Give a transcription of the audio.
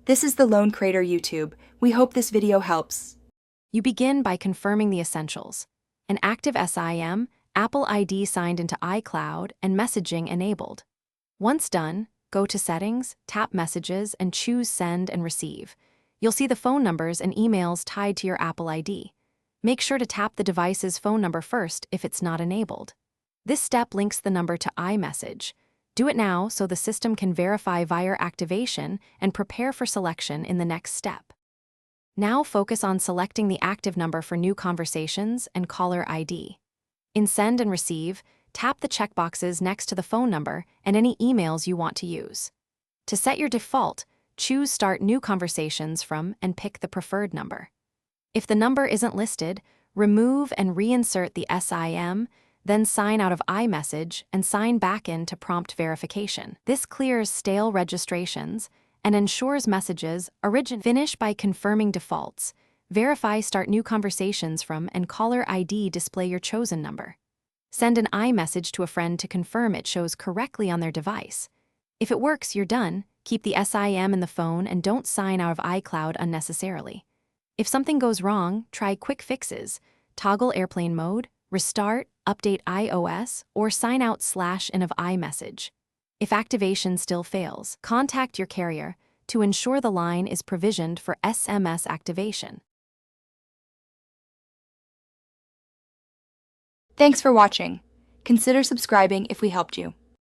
This is the Lone Crater YouTube. We hope this video helps. You begin by confirming the essentials: an active SIM, Apple ID signed into iCloud, and messaging enabled. Once done, go to Settings, tap Messages, and choose Send and Receive. You'll see the phone numbers and emails tied to your Apple ID. Make sure to tap the device's phone number first if it's not enabled. This step links the number to iMessage. Do it now so the system can verify via activation and prepare for selection in the next step. Now focus on selecting the active number for new conversations and caller ID. In Send and Receive, tap the checkboxes next to the phone number and any emails you want to use. To set your default, choose Start New Conversations from and pick the preferred number. If the number isn't listed, remove and reinsert the SIM, then sign out of iMessage and sign back in to prompt verification. This clears stale registrations and ensures messages originate. Finish by confirming defaults. Verify Start New Conversations from and caller ID display your chosen number. Send an iMessage to a friend to confirm it shows correctly on their device. If it works, you're done. Keep the SIM in the phone and don't sign out of iCloud unnecessarily. If something goes wrong, try quick fixes. Toggle airplane mode, restart, update iOS, or sign out/in of iMessage. If activation still fails, contact your carrier to ensure the line is provisioned for SMS activation. Thanks for watching. Consider subscribing if we helped you.